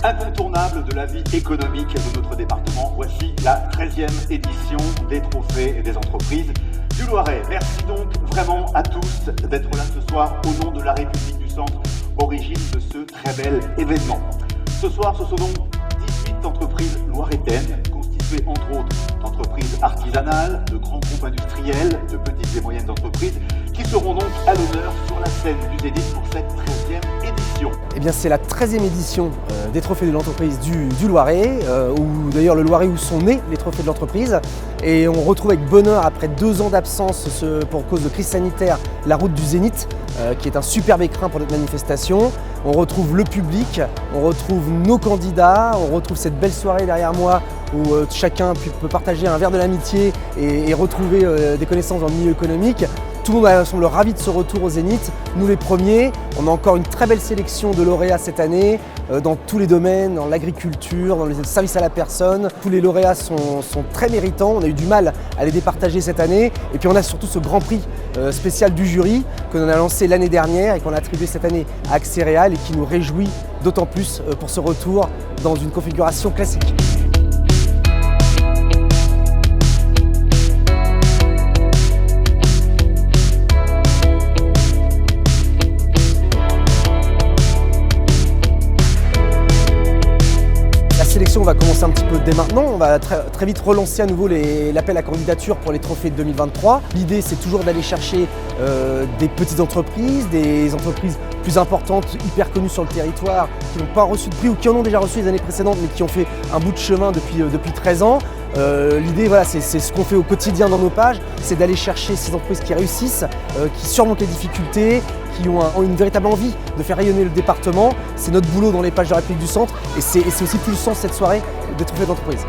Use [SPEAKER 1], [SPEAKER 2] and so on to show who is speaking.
[SPEAKER 1] Incontournable de la vie économique de notre département, voici la 13e édition des Trophées des entreprises du Loiret. Merci donc vraiment à tous d'être là ce soir au nom de la République du Centre, origine de ce très bel événement. Ce soir, ce sont donc 18 entreprises loiretaines, constituées entre autres d'entreprises artisanales, de grands groupes industriels, de petites et moyennes entreprises, qui seront donc à l'honneur sur la scène du Zénith pour cette 13e édition.
[SPEAKER 2] Eh bien, c'est la 13e édition des Trophées de l'entreprise du Loiret, ou d'ailleurs le Loiret où sont nés les Trophées de l'entreprise. Et on retrouve avec bonheur, après 2 ans d'absence pour cause de crise sanitaire, la route du Zénith, qui est un superbe écrin pour notre manifestation. On retrouve le public, on retrouve nos candidats, on retrouve cette belle soirée derrière moi où chacun peut partager un verre de l'amitié et retrouver des connaissances dans le milieu économique. Tout le monde semble ravi de ce retour au Zénith, nous les premiers. On a encore une très belle sélection de lauréats cette année, dans tous les domaines, dans l'agriculture, dans les services à la personne. Tous les lauréats sont très méritants, on a eu du mal à les départager cette année. Et puis on a surtout ce grand prix spécial du jury que l'on a lancé l'année dernière et qu'on a attribué cette année à Axéréal et qui nous réjouit d'autant plus pour ce retour dans une configuration classique. La sélection va commencer un petit peu dès maintenant. On va très vite relancer à nouveau l'appel à candidature pour les trophées de 2023. L'idée, c'est toujours d'aller chercher des petites entreprises, des entreprises plus importantes, hyper connues sur le territoire, qui n'ont pas reçu de prix ou qui en ont déjà reçu les années précédentes, mais qui ont fait un bout de chemin depuis 13 ans. L'idée, voilà, c'est ce qu'on fait au quotidien dans nos pages, c'est d'aller chercher ces entreprises qui réussissent, qui surmontent les difficultés, qui ont une véritable envie de faire rayonner le département. C'est notre boulot dans les pages de la République du Centre et c'est aussi tout le sens de cette soirée des Trophées d'entreprise.